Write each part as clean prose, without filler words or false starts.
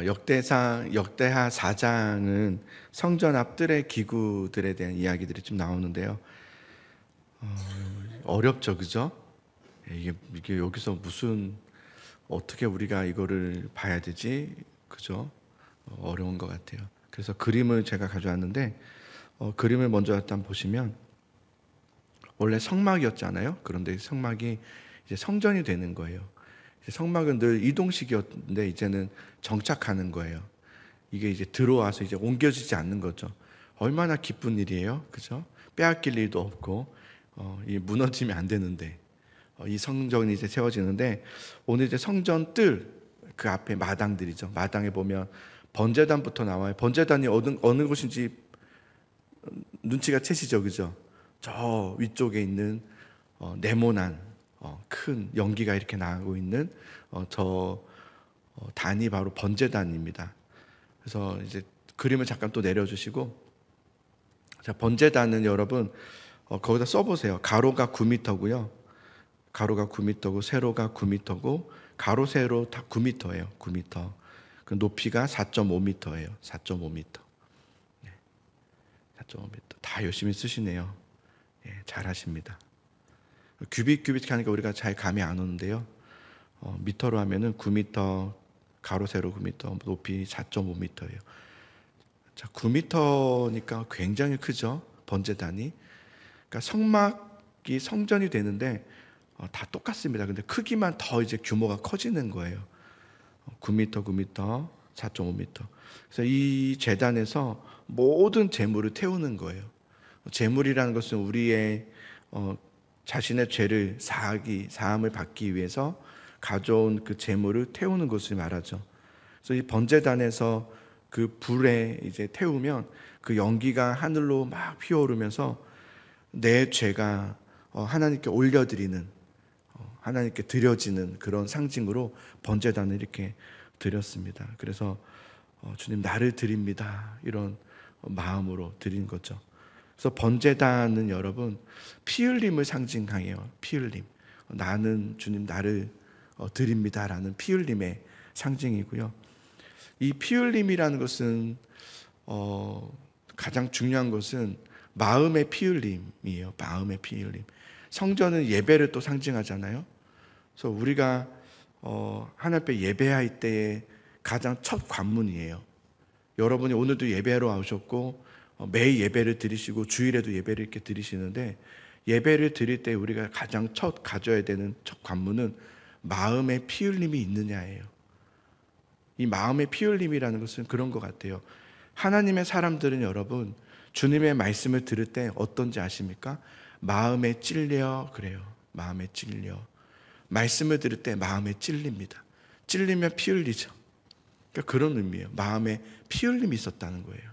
역대하 4장은 성전 앞 뜰의 기구들에 대한 이야기들이 좀 나오는데요. 어렵죠, 그죠? 이게 여기서 어떻게 우리가 이거를 봐야 되지, 그죠? 어려운 것 같아요. 그래서 그림을 제가 가져왔는데, 그림을 먼저 일단 보시면 원래 성막이었잖아요. 그런데 성막이 이제 성전이 되는 거예요. 성막은 늘 이동식이었는데 이제는 정착하는 거예요. 이게 이제 들어와서 이제 옮겨지지 않는 거죠. 얼마나 기쁜 일이에요, 그죠? 빼앗길 일도 없고, 이 무너지면 안 되는데, 이 성전이 이제 세워지는데, 오늘 이제 성전 뜰 그 앞에 마당들이죠. 마당에 보면 번제단부터 나와요. 번제단이 어느 곳인지 눈치가 채시죠, 그죠? 저 위쪽에 있는 네모난 큰 연기가 이렇게 나고 있는 단이 바로 번제단입니다. 그래서 이제 그림을 잠깐 또 내려주시고, 자, 번제단은 여러분 거기다 써보세요. 가로가 9m고요. 가로가 9m고 세로가 9m고 가로 세로 다 9m예요. 9m. 그 높이가 4.5m예요. 4.5m. 4.5m. 다 열심히 쓰시네요. 잘하십니다. 규빅 하니까 우리가 잘 감이 안 오는데요. 미터로 하면은 9m, 가로 세로 9m, 높이 4.5m예요. 자, 9m니까 굉장히 크죠. 번제단이. 그러니까 성막이 성전이 되는데 다 똑같습니다. 근데 크기만 더 이제 규모가 커지는 거예요. 9m, 4.5m. 그래서 이 제단에서 모든 재물을 태우는 거예요. 재물이라는 것은 우리의 자신의 죄를 사함을 받기 위해서 가져온 그 재물을 태우는 것을 말하죠. 그래서 이 번제단에서 그 불에 이제 태우면 그 연기가 하늘로 막 피어오르면서 내 죄가 하나님께 올려드리는, 하나님께 드려지는 그런 상징으로 번제단을 이렇게 드렸습니다. 그래서 주님 나를 드립니다, 이런 마음으로 드린 거죠. 그래서 번제단은 여러분 피 흘림을 상징해요. 피 흘림. 나는 주님 나를 드립니다라는 피 흘림의 상징이고요. 이 피 흘림이라는 것은 가장 중요한 것은 마음의 피 흘림이에요. 마음의 피 흘림. 성전은 예배를 또 상징하잖아요. 그래서 우리가 하나님 앞에 예배할 때의 가장 첫 관문이에요. 여러분이 오늘도 예배하러 오셨고 매일 예배를 드리시고 주일에도 예배를 이렇게 드리시는데, 예배를 드릴 때 우리가 가장 첫 가져야 되는 첫 관문은 마음의 피 흘림이 있느냐예요. 이 마음의 피 흘림이라는 것은 그런 것 같아요. 하나님의 사람들은 여러분 주님의 말씀을 들을 때 어떤지 아십니까? 마음에 찔려 그래요. 마음에 찔려. 말씀을 들을 때 마음에 찔립니다. 찔리면 피 흘리죠. 그러니까 그런 의미예요. 마음에 피 흘림이 있었다는 거예요.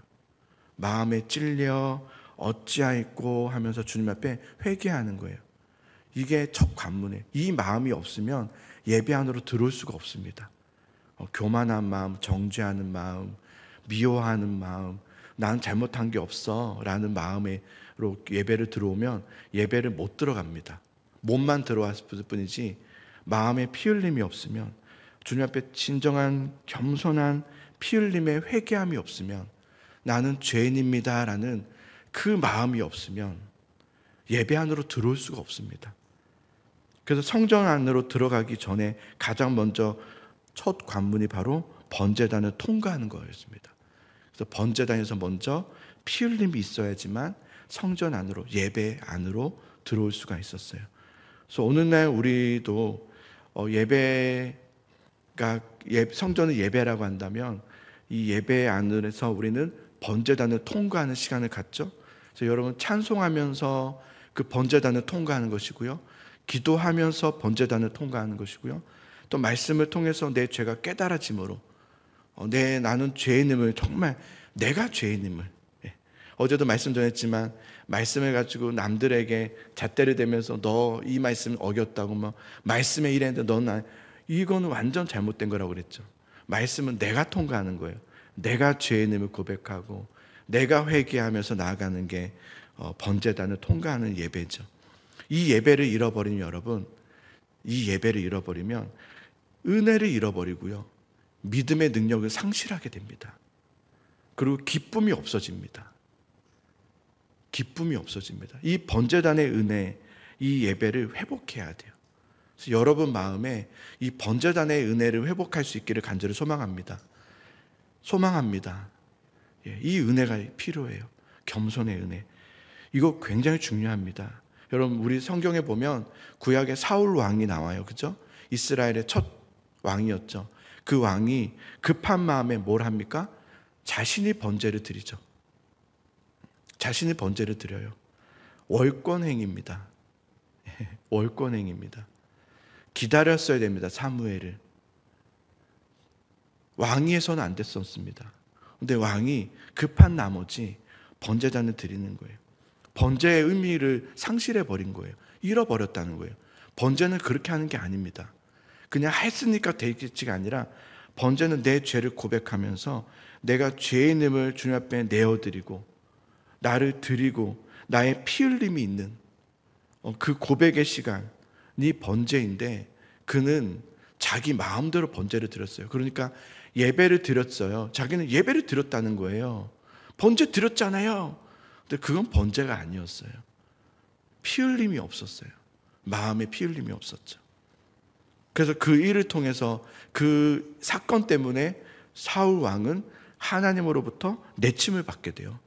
마음에 찔려 어찌하였고 하면서 주님 앞에 회개하는 거예요. 이게 첫 관문이에요. 이 마음이 없으면 예배 안으로 들어올 수가 없습니다. 교만한 마음, 정죄하는 마음, 미워하는 마음, 나는 잘못한 게 없어 라는 마음으로 예배를 들어오면 예배를 못 들어갑니다. 몸만 들어왔을 뿐이지 마음에 피 흘림이 없으면, 주님 앞에 진정한 겸손한 피 흘림의 회개함이 없으면, 나는 죄인입니다 라는 그 마음이 없으면 예배 안으로 들어올 수가 없습니다. 그래서 성전 안으로 들어가기 전에 가장 먼저 첫 관문이 바로 번제단을 통과하는 거였습니다. 그래서 번제단에서 먼저 피 흘림이 있어야지만 성전 안으로, 예배 안으로 들어올 수가 있었어요. 그래서 오늘날 우리도 성전을 예배라고 한다면 이 예배 안에서 우리는 번제단을 통과하는 시간을 갖죠. 그래서 여러분 찬송하면서 그 번제단을 통과하는 것이고요, 기도하면서 번제단을 통과하는 것이고요, 또 말씀을 통해서 내 죄가 깨달아짐으로 나는 죄인임을, 정말 내가 죄인임을, 어제도 말씀 전했지만 말씀을 가지고 남들에게 잣대를 대면서 너 이 말씀 어겼다고 막 말씀에 이랬는데 너는 이거는 완전 잘못된 거라고 그랬죠. 말씀은 내가 통과하는 거예요. 내가 죄인임을 고백하고 내가 회개하면서 나아가는 게 번제단을 통과하는 예배죠. 이 예배를 잃어버리면 여러분, 이 예배를 잃어버리면 은혜를 잃어버리고요, 믿음의 능력을 상실하게 됩니다. 그리고 기쁨이 없어집니다. 기쁨이 없어집니다. 이 번제단의 은혜, 이 예배를 회복해야 돼요. 그래서 여러분 마음에 이 번제단의 은혜를 회복할 수 있기를 간절히 소망합니다. 이 은혜가 필요해요. 겸손의 은혜. 이거 굉장히 중요합니다. 여러분, 우리 성경에 보면 구약에 사울 왕이 나와요. 그죠? 이스라엘의 첫 왕이었죠. 그 왕이 급한 마음에 뭘 합니까? 자신이 번제를 드리죠. 자신이 번제를 드려요. 월권행입니다. 월권행입니다. 기다렸어야 됩니다. 사무엘을. 왕이 해서는 안 됐었습니다. 근데 왕이 급한 나머지 번제단을 드리는 거예요. 번제의 의미를 상실해 버린 거예요. 잃어버렸다는 거예요. 번제는 그렇게 하는 게 아닙니다. 그냥 했으니까 되겠지가 아니라 번제는 내 죄를 고백하면서 내가 죄인임을 주님 앞에 내어드리고 나를 드리고 나의 피 흘림이 있는 그 고백의 시간이 번제인데, 그는 자기 마음대로 번제를 드렸어요. 그러니까 예배를 드렸어요. 자기는 예배를 드렸다는 거예요. 번제 드렸잖아요. 근데 그건 번제가 아니었어요. 피 흘림이 없었어요. 마음에 피 흘림이 없었죠. 그래서 그 일을 통해서, 그 사건 때문에 사울 왕은 하나님으로부터 내침을 받게 돼요.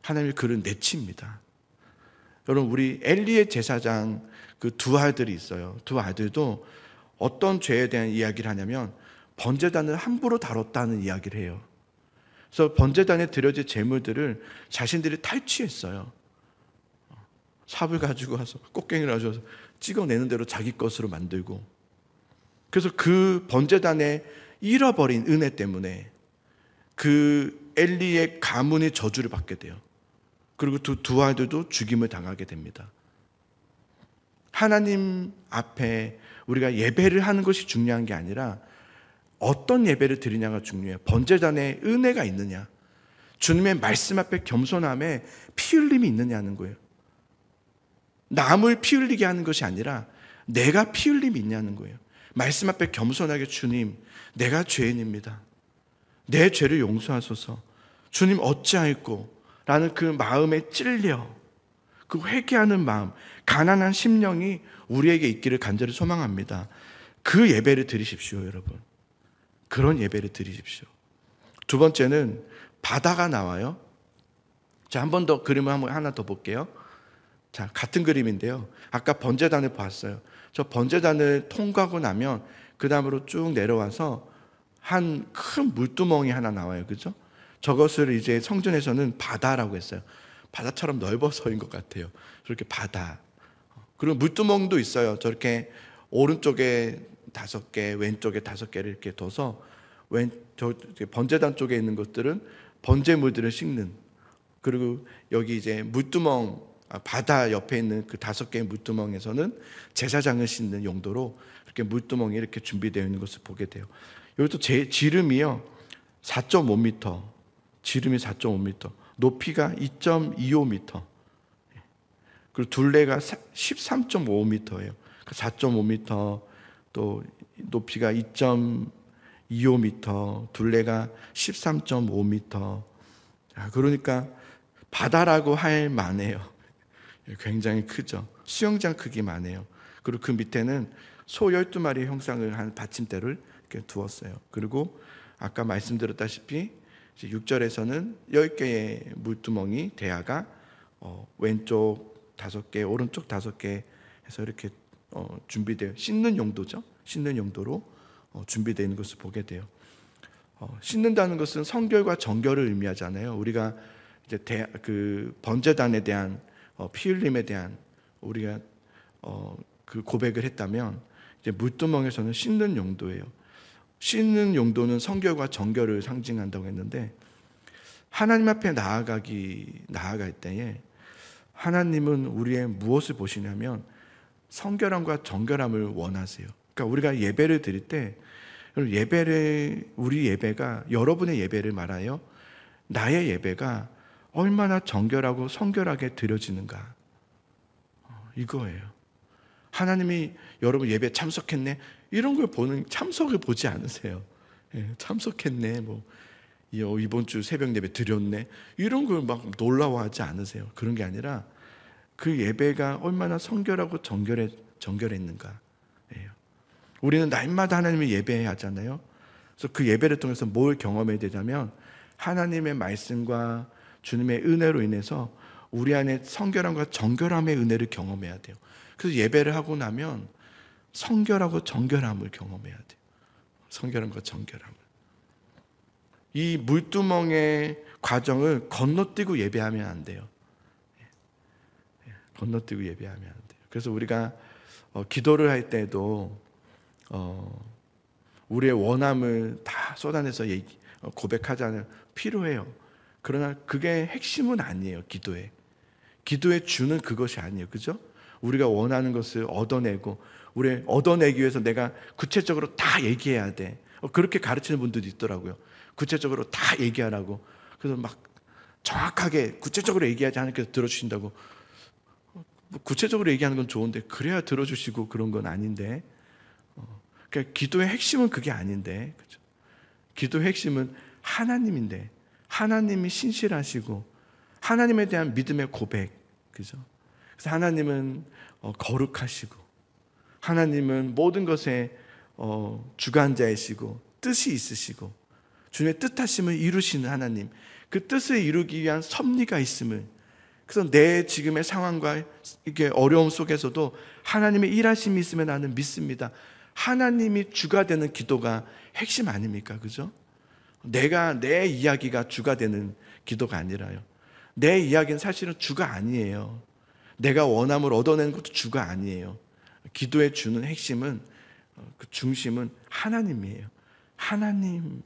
하나님이 그를 내칩니다. 여러분, 우리 엘리의 제사장 그 두 아들이 있어요. 두 아들도 어떤 죄에 대한 이야기를 하냐면 번제단을 함부로 다뤘다는 이야기를 해요. 그래서 번제단에 드려질 제물들을 자신들이 탈취했어요. 삽을 가지고 와서, 꽃갱이를 가져와서 찍어내는 대로 자기 것으로 만들고. 그래서 그 번제단에 잃어버린 은혜 때문에 그 엘리의 가문이 저주를 받게 돼요. 그리고 두 아들도 죽임을 당하게 됩니다. 하나님 앞에 우리가 예배를 하는 것이 중요한 게 아니라 어떤 예배를 드리냐가 중요해요. 번제단에 은혜가 있느냐, 주님의 말씀 앞에 겸손함에 피 흘림이 있느냐는 거예요. 남을 피 흘리게 하는 것이 아니라 내가 피 흘림이 있냐는 거예요. 말씀 앞에 겸손하게, 주님, 내가 죄인입니다. 내 죄를 용서하소서. 주님 어찌하였고? 라는 그 마음에 찔려, 그 회개하는 마음, 가난한 심령이 우리에게 있기를 간절히 소망합니다. 그 예배를 드리십시오, 여러분. 그런 예배를 드리십시오. 두 번째는 바다가 나와요. 자, 한 번 더 그림을 하나 더 볼게요. 자, 같은 그림인데요. 아까 번제단을 봤어요. 저 번제단을 통과하고 나면 그 다음으로 쭉 내려와서 한 큰 물두멍이 하나 나와요. 그죠? 저것을 이제 성전에서는 바다라고 했어요. 바다처럼 넓어서인 것 같아요. 저렇게 바다. 그리고 물두멍도 있어요. 저렇게 오른쪽에 5개, 왼쪽에 5개를 이렇게 둬서 번제단 쪽에 있는 것들은 번제물들을 씻는. 그리고 여기 이제 물두멍, 바다 옆에 있는 그 5개의 물두멍에서는 제사장을 씻는 용도로 이렇게 물두멍이 이렇게 준비되어 있는 것을 보게 돼요. 여기 또 지름이요, 4.5m. 지름이 4.5m. 높이가 2.25m. 그리고 둘레가 13.5m예요. 4.5m, 또 높이가 2.25m, 둘레가 13.5m. 그러니까 바다라고 할 만해요. 굉장히 크죠. 수영장 크기만 해요. 그리고 그 밑에는 소 12마리의 형상을 한 받침대를 이렇게 두었어요. 그리고 아까 말씀드렸다시피 6절에서는 10개의 물두멍이, 대야가 왼쪽 5개, 오른쪽 5개 해서 이렇게 준비되어, 씻는 용도죠. 씻는 용도로 준비되어 있는 것을 보게 돼요. 씻는다는 것은 성결과 정결을 의미하잖아요. 우리가 이제 그 번제단에 대한 피 흘림에 대한 우리가 그 고백을 했다면, 이제 물두멍에서는 씻는 용도예요. 씻는 용도는 성결과 정결을 상징한다고 했는데, 하나님 앞에 나아갈 때에 하나님은 우리의 무엇을 보시냐면 성결함과 정결함을 원하세요. 그러니까 우리가 예배를 드릴 때, 우리 예배가, 여러분의 예배를 말하여 나의 예배가 얼마나 정결하고 성결하게 드려지는가, 이거예요. 하나님이 여러분 예배 참석했네 이런 걸 참석을 보지 않으세요. 참석했네, 이번 주 새벽 예배 드렸네 이런 걸 막 놀라워하지 않으세요. 그런 게 아니라 그 예배가 얼마나 성결하고 정결했는가. 우리는 날마다 하나님을 예배해야 하잖아요. 그래서 그 예배를 통해서 뭘 경험해야 되냐면 하나님의 말씀과 주님의 은혜로 인해서 우리 안에 성결함과 정결함의 은혜를 경험해야 돼요. 그래서 예배를 하고 나면 성결하고 정결함을 경험해야 돼요. 성결함과 정결함을. 이 물두멍의 과정을 건너뛰고 예배하면 안 돼요. 건너뛰고 예배하면 안 돼요. 그래서 우리가 기도를 할 때도 우리의 원함을 다 쏟아내서 고백하자는 필요해요. 그러나 그게 핵심은 아니에요. 기도의 주는 그것이 아니에요. 그죠? 우리가 원하는 것을 얻어내고 우리 얻어내기 위해서 내가 구체적으로 다 얘기해야 돼. 그렇게 가르치는 분들도 있더라고요. 구체적으로 다 얘기하라고. 그래서 막 정확하게 구체적으로 얘기하지 않으니까 들어주신다고. 구체적으로 얘기하는 건 좋은데 그래야 들어주시고 그런 건 아닌데. 그러니까 기도의 핵심은 그게 아닌데, 그죠? 기도의 핵심은 하나님인데 하나님이 신실하시고 하나님에 대한 믿음의 고백, 그죠? 그래서 하나님은 거룩하시고 하나님은 모든 것에 주관자이시고 뜻이 있으시고 주님의 뜻하심을 이루시는 하나님, 그 뜻을 이루기 위한 섭리가 있음을, 그래서 내 지금의 상황과 이게 어려움 속에서도 하나님의 일하심이 있으면 나는 믿습니다. 하나님이 주가 되는 기도가 핵심 아닙니까? 그죠? 내 이야기가 주가 되는 기도가 아니라요. 내 이야기는 사실은 주가 아니에요. 내가 원함을 얻어내는 것도 주가 아니에요. 기도의 주는 핵심은, 그 중심은 하나님이에요. 하나님을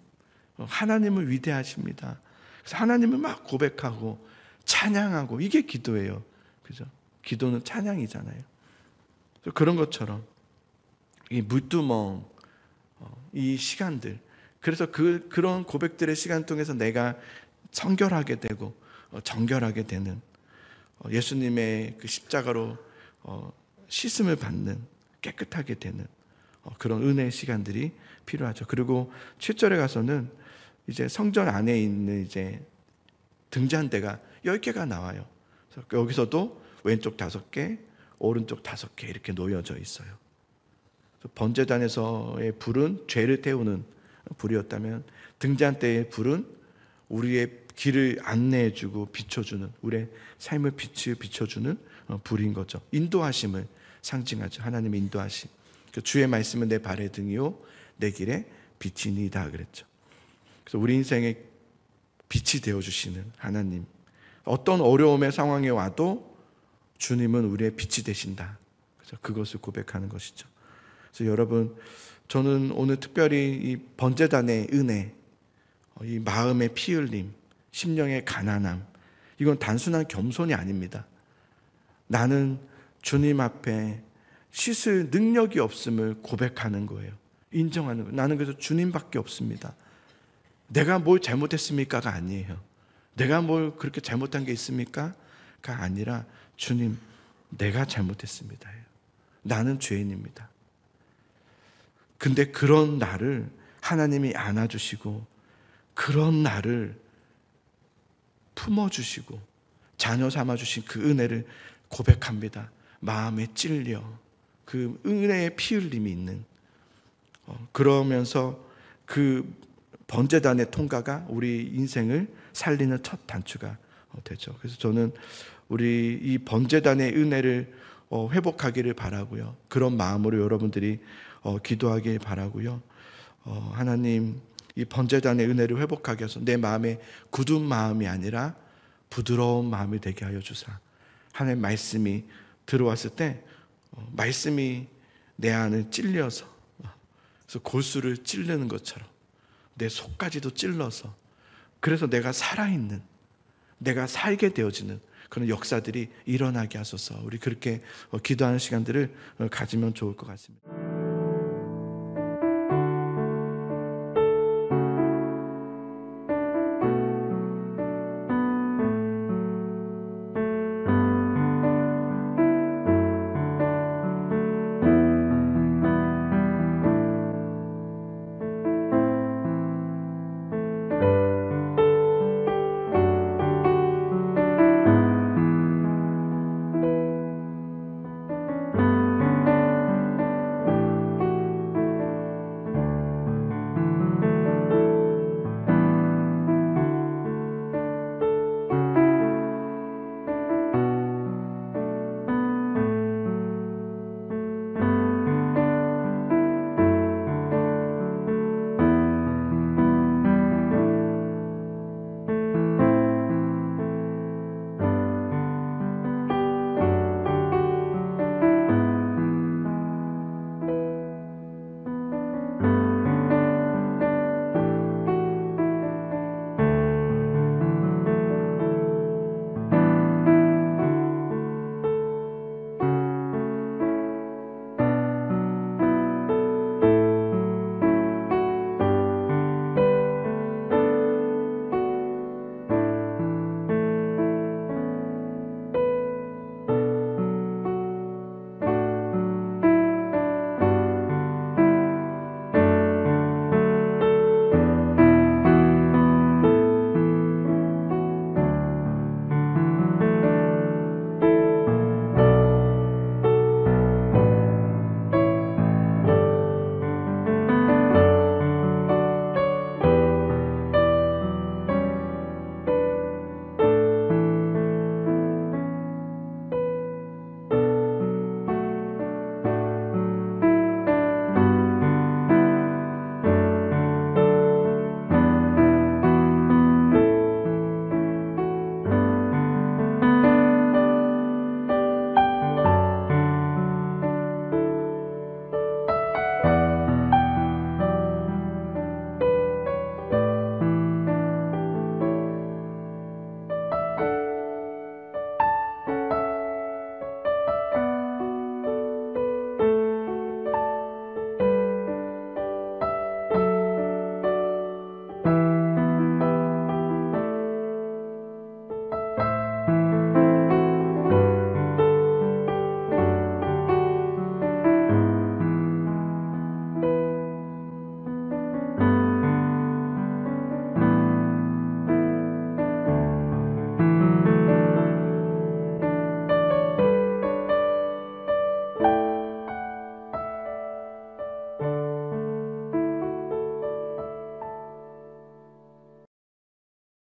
위대하십니다. 그래서 하나님을 막 고백하고 찬양하고, 이게 기도예요. 그죠? 기도는 찬양이잖아요. 그런 것처럼 이 물두멍, 이 시간들, 그래서 그런 고백들의 시간 통해서 내가 성결하게 되고 정결하게 되는, 예수님의 그 십자가로 씻음을 받는, 깨끗하게 되는 그런 은혜의 시간들이 필요하죠. 그리고 7절에 가서는 이제 성전 안에 있는 이제 등잔대가 10개가 나와요. 그래서 여기서도 왼쪽 5개, 오른쪽 5개 이렇게 놓여져 있어요. 번제단에서의 불은 죄를 태우는 불이었다면 등잔대의 불은 우리의 길을 안내해주고 비춰주는, 우리의 삶의 빛을 비춰주는 불인 거죠. 인도하심을 상징하죠. 하나님의 인도하심. 주의 말씀은 내 발의 등이요 내 길에 빛이니이다 그랬죠. 그래서 우리 인생의 빛이 되어주시는 하나님, 어떤 어려움의 상황에 와도 주님은 우리의 빛이 되신다. 그래서 그것을 고백하는 것이죠. 그래서 여러분, 저는 오늘 특별히 이 번제단의 은혜, 이 마음의 피 흘림, 심령의 가난함, 이건 단순한 겸손이 아닙니다. 나는 주님 앞에 씻을 능력이 없음을 고백하는 거예요. 인정하는 거예요. 나는 그래서 주님밖에 없습니다. 내가 뭘 잘못했습니까가 아니에요. 내가 뭘 그렇게 잘못한 게 있습니까가 아니라 주님, 내가 잘못했습니다. 나는 죄인입니다. 근데 그런 나를 하나님이 안아주시고 그런 나를 품어주시고 자녀 삼아주신 그 은혜를 고백합니다. 마음에 찔려 그 은혜의 피 흘림이 있는, 그러면서 그 번제단의 통과가 우리 인생을 살리는 첫 단추가 되죠. 그래서 저는 우리 이 번제단의 은혜를 회복하기를 바라고요. 그런 마음으로 여러분들이 기도하길 바라고요. 하나님, 이 번제단의 은혜를 회복하게 해서 내 마음에 굳은 마음이 아니라 부드러운 마음이 되게 하여 주사. 하나님 말씀이 들어왔을 때 말씀이 내 안을 찔려서, 그래서 골수를 찌르는 것처럼 내 속까지도 찔러서, 그래서 내가 살아있는, 내가 살게 되어지는 그런 역사들이 일어나게 하소서. 우리 그렇게 기도하는 시간들을 가지면 좋을 것 같습니다.